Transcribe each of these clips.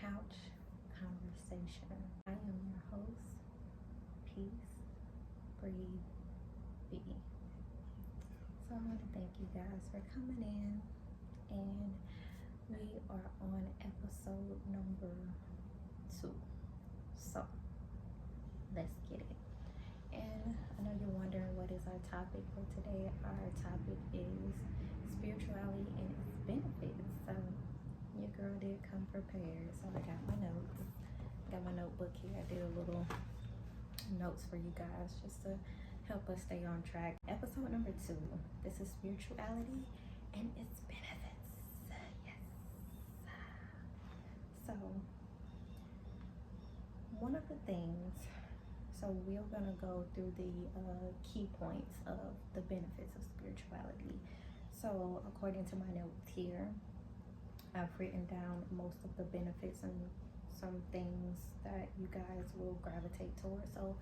Couch Conversation. I am your host, Peace, Breathe, Be. So I want to thank you guys for coming in, and we are on episode number 2. So let's get it. And I know you're wondering what is our topic for today. Our topic is spirituality and its benefits. So your girl did come prepared. So I got my notes. Got my notebook here. I did a little notes for you guys just to help us stay on track. Episode number 2. This is spirituality and its benefits. Yes. So one of the things, so we're gonna go through the key points of the benefits of spirituality. So according to my notes here, I've written down most of the benefits and some things that you guys will gravitate towards. So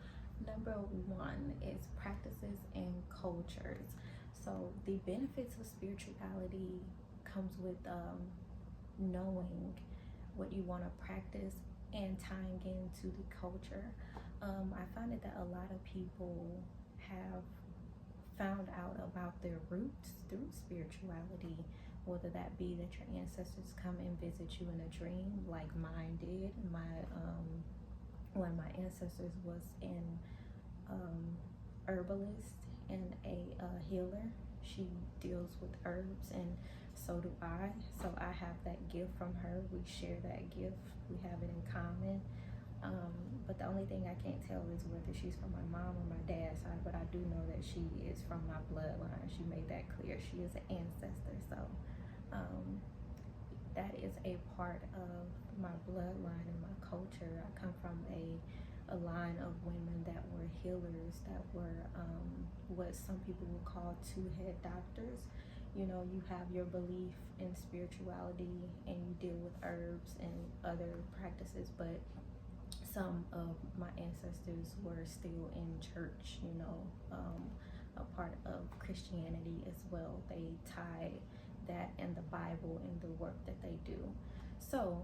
number 1 is practices and cultures. So the benefits of spirituality comes with knowing what you want to practice and tying into the culture. I find it that a lot of people have found out about their roots through spirituality, whether that be that your ancestors come and visit you in a dream like mine did. One of my ancestors was an herbalist and a healer. She deals with herbs, and so do I. So I have that gift from her. We share that gift. We have it in common. But the only thing I can't tell is whether she's from my mom or my dad's side, but I do know that she is from my bloodline. She made that clear. She is an ancestor. So that is a part of my bloodline and my culture. I come from a line of women that were healers, that were what some people would call two-head doctors. You know, you have your belief in spirituality and you deal with herbs and other practices, but some of my ancestors were still in church, you know, a part of Christianity as well. They tie that and the Bible and the work that they do. So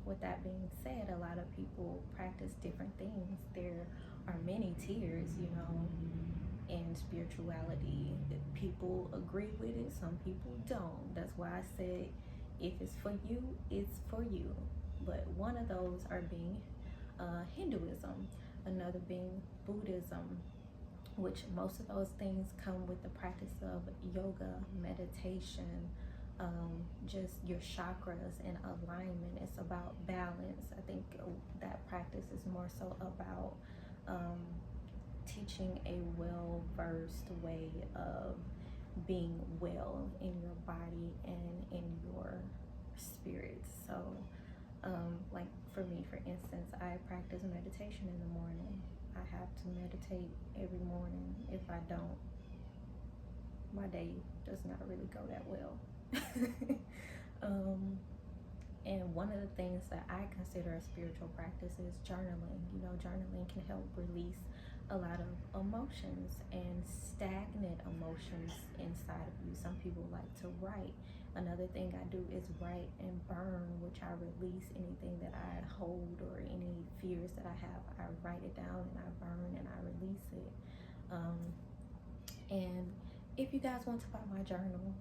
with that being said, a lot of people practice different things. There are many tiers, you know, in spirituality. People agree with it, some people don't. That's why I said if it's for you, it's for you. But one of those are being Hinduism, another being Buddhism, which most of those things come with the practice of yoga, meditation, just your chakras and alignment. It's about balance. I think that practice is more so about teaching a well-versed way of being well in your body and in your spirit. So like for me, for instance, I practice meditation in the morning. I have to meditate every morning. If I don't, my day does not really go that well. And one of the things that I consider a spiritual practice is journaling. You know, journaling can help release a lot of emotions and stagnant emotions inside of you. Some people like to write. Another thing I do is write and burn, which I release anything that I hold or any fears that I have. I write it down and I burn and I release it. And if you guys want to buy my journal,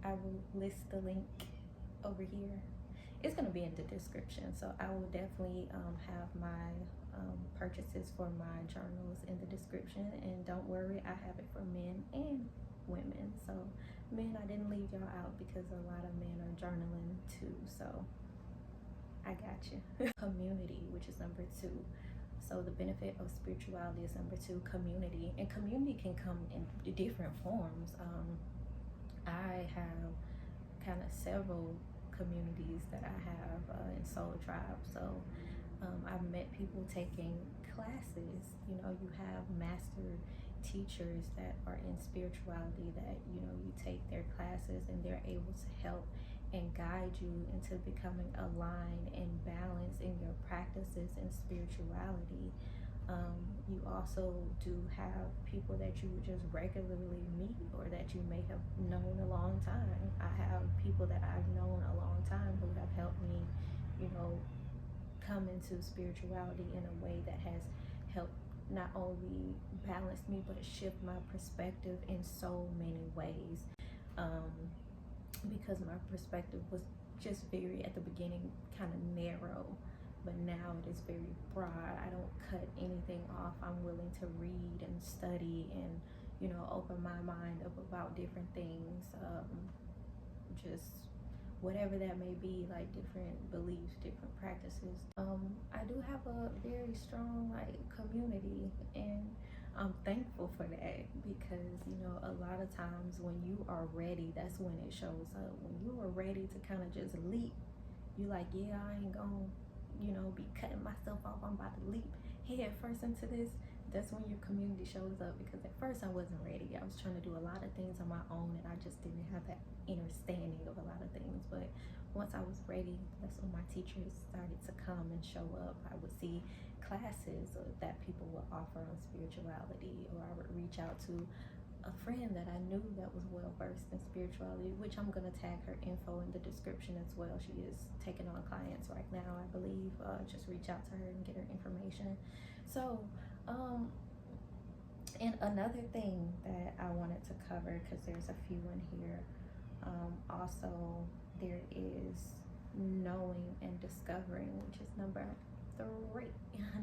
I will list the link over here. It's going to be in the description, so I will definitely have my purchases for my journals in the description. And don't worry, I have it for men and women. So men, I didn't leave y'all out because a lot of men are journaling too, so I got you. Community, which is number 2. So the benefit of spirituality is number 2, community. And community can come in different forms. I have kind of several communities that I have in Soul Tribe. So I've met people taking classes. You know, you have master teachers that are in spirituality that, you know, you take their classes and they're able to help and guide you into becoming aligned and balanced in your practices and spirituality. You also do have people that you would just regularly meet or that you may have known a long time. I have people that I've known a long time who have helped me come into spirituality in a way that has helped not only balance me but shift my perspective in so many ways. Because my perspective was just very, at the beginning, kind of narrow, but now it is very broad. I don't cut anything off. I'm willing to read and study and open my mind up about different things, just whatever that may be, like different beliefs, different practices. I do have a very strong community, and I'm thankful for that, because a lot of times when you are ready, that's when it shows up. When you are ready to kind of just leap, you like, yeah, I ain't gonna be cutting myself off. I'm about to leap head first into this. That's when your community shows up, because at first I wasn't ready. I was trying to do a lot of things on my own, and I just didn't have that understanding of a lot of things. But once I was ready, that's when my teachers started to come and show up. I would see classes that people would offer on spirituality, or I would reach out to a friend that I knew that was well versed in spirituality, which I'm going to tag her info in the description as well. She is taking on clients right now, I believe. Just reach out to her and get her information. So and another thing that I wanted to cover, because there's a few in here, also there is knowing and discovering, which is number 3.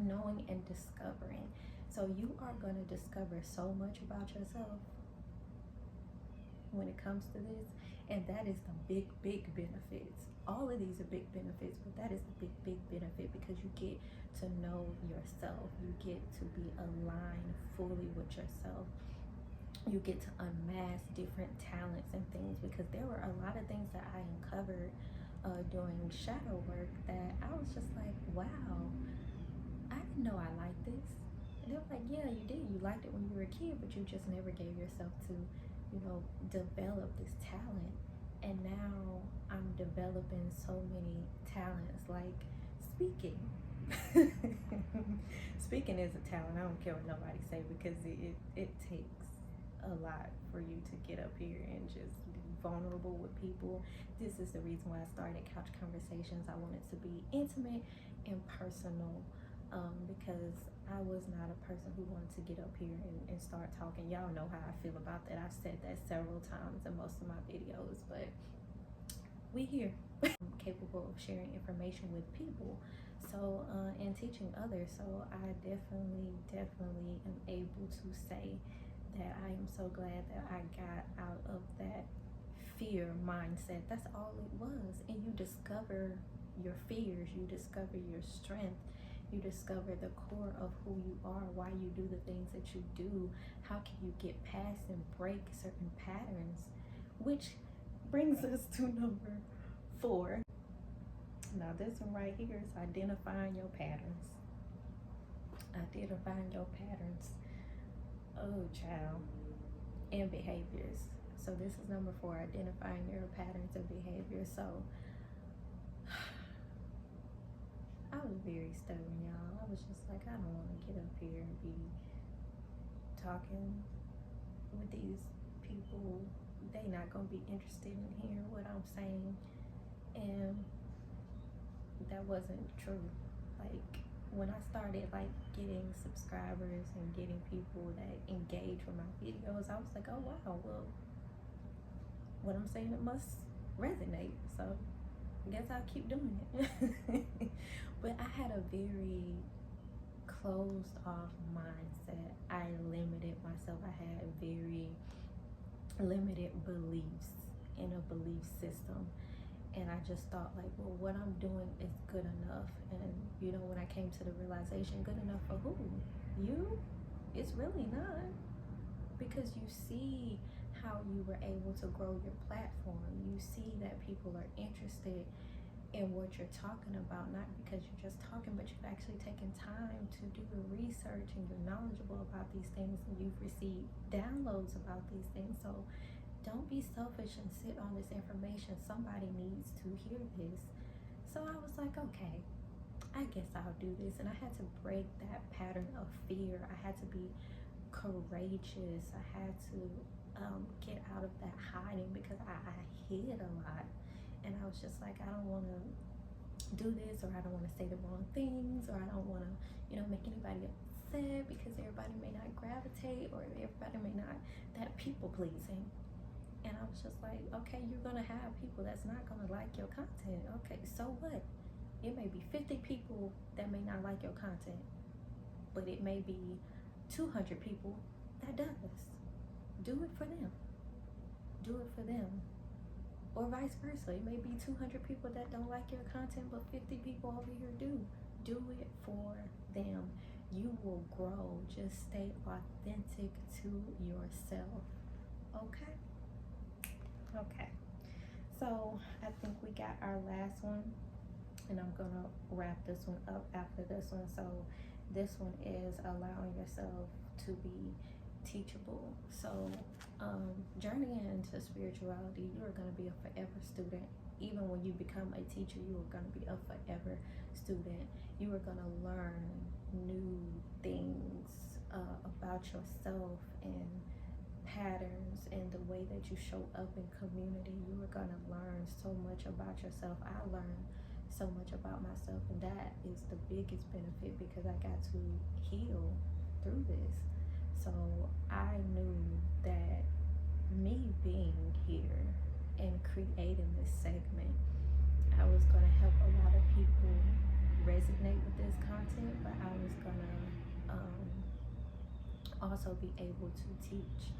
Knowing and discovering. So you are going to discover so much about yourself when it comes to this, and that is the big benefits. All of these are big benefits, but that is the big benefit, because you get to know yourself. You get to be aligned fully with yourself. You get to unmask different talents and things, because there were a lot of things that I uncovered doing shadow work that I was just like, wow, I didn't know I liked this. And they were like, yeah, you did. You liked it when you were a kid, but you just never gave yourself to develop this talent. And now I'm developing so many talents, like speaking. Speaking is a talent. I don't care what nobody say, because it takes a lot for you to get up here and just be vulnerable with people. This is the reason why I started Couch Conversations. I wanted to be intimate and personal, because I was not a person who wanted to get up here and start talking. Y'all know how I feel about that. I've said that several times in most of my videos, but we here. I'm capable of sharing information with people, so and teaching others. So I definitely am able to say that I am so glad that I got out of that fear mindset. That's all it was. And you discover your fears, you discover your strength, you discover the core of who you are, why you do the things that you do, how can you get past and break certain patterns, which brings us to number 4. Now this one right here is identifying your patterns. Identifying your patterns. Oh, child. And behaviors. So this is number 4, identifying your patterns and behaviors. So I was very stubborn, y'all. I was just like, I don't want to get up here and be talking with these people. They not gonna be interested in hearing what I'm saying. And that wasn't true. Like, when I started getting subscribers and getting people that engage with my videos, I was like, oh wow, well, what I'm saying, it must resonate. So I guess I'll keep doing it. But I had a very closed off mindset. I limited myself. I had very limited beliefs in a belief system. And I just thought well, what I'm doing is good enough. And when I came to the realization, good enough for who? You? It's really not. Because you see how you were able to grow your platform. You see that people are interested in what you're talking about, not because you're just talking, but you've actually taken time to do the research, and you're knowledgeable about these things, and you've received downloads about these things. So don't be selfish and sit on this information. Somebody needs to hear this. So I was like, okay, I guess I'll do this. And I had to break that pattern of fear. I had to be courageous. I had to get out of that hiding, because I hid a lot. And I was just like, I don't want to do do this, or I don't want to say the wrong things, or I don't want to, you know, make anybody upset because everybody may not gravitate, or everybody may not, that people pleasing. And I was just like, okay, you're gonna have people that's not gonna like your content. Okay, so what? It may be 50 people that may not like your content, but it may be 200 people that does. Do it for them. Do it for them. Or vice versa. It may be 200 people that don't like your content, but 50 people over here do. Do it for them. You will grow. Just stay authentic to yourself. Okay? Okay. So I think we got our last one, and I'm gonna wrap this one up after this one. So this one is allowing yourself to be teachable. So journeying into spirituality, you are going to be a forever student. Even when you become a teacher, you are going to be a forever student. You are going to learn new things about yourself and patterns and the way that you show up in community. You are going to learn so much about yourself. I learned so much about myself, and that is the biggest benefit, because I got to heal through this. So I knew that me being here and creating this segment, I was going to help a lot of people resonate with this content, but I was going to also be able to teach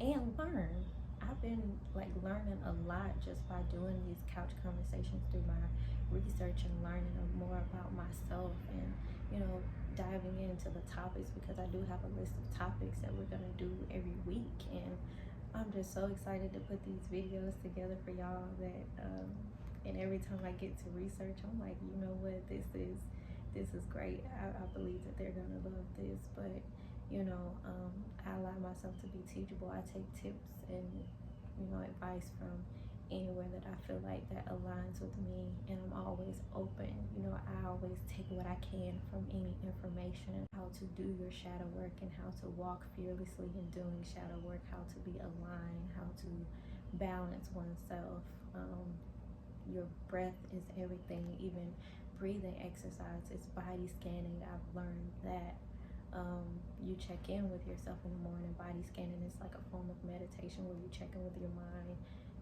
and learn. I've been like learning a lot just by doing these couch conversations, through my research and learning more about myself, and, you know, diving into the topics, because I do have a list of topics that we're going to do every week. And I'm just so excited to put these videos together for y'all, that and every time I get to research, I'm like, you know what, this is great. I believe that they're going to love this. But, you know, I allow myself to be teachable. I take tips and, you know, advice from anywhere that I feel like that aligns with me, and I'm always open. You know, I always take what I can from any information, how to do your shadow work and how to walk fearlessly in doing shadow work, how to be aligned, how to balance oneself. Your breath is everything. Even breathing exercise, it's body scanning. I've learned that you check in with yourself in the morning. Body scanning is like a form of meditation where you check in with your mind,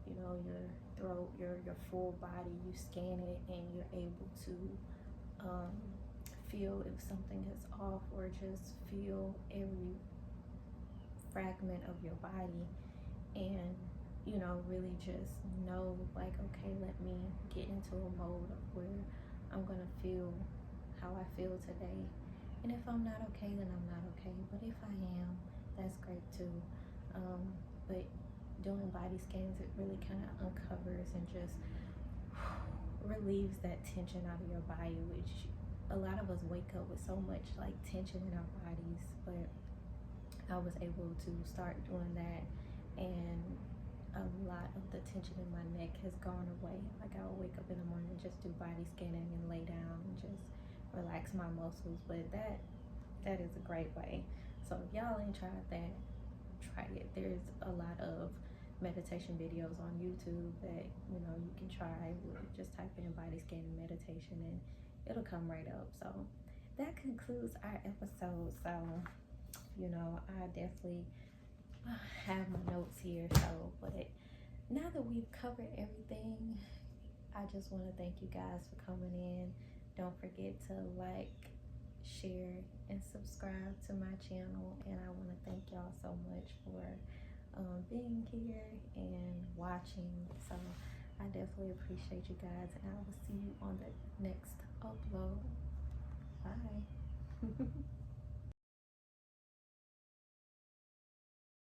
you know, your throat, your full body. You scan it, and you're able to feel if something is off, or just feel every fragment of your body, and, you know, really just know, like, okay, let me get into a mode of where I'm gonna feel how I feel today. And if I'm not okay, then I'm not okay. But if I am, that's great too. But doing body scans, it really kind of uncovers and just relieves that tension out of your body, which a lot of us wake up with so much like tension in our bodies. But I was able to start doing that, and a lot of the tension in my neck has gone away. Like, I will wake up in the morning and just do body scanning and lay down and just relax my muscles. But that is a great way. So if y'all ain't tried that, try it. There's a lot of meditation videos on YouTube that, you know, you can try. Just type in body scanning meditation and it'll come right up. So that concludes our episode. So, you know, I definitely have my notes here. So, but now that we've covered everything, I just want to thank you guys for coming in. Don't forget to like, share, and subscribe to my channel. And I want to thank y'all so much for being here and watching. So I definitely appreciate you guys, and I will see you on the next upload. Bye.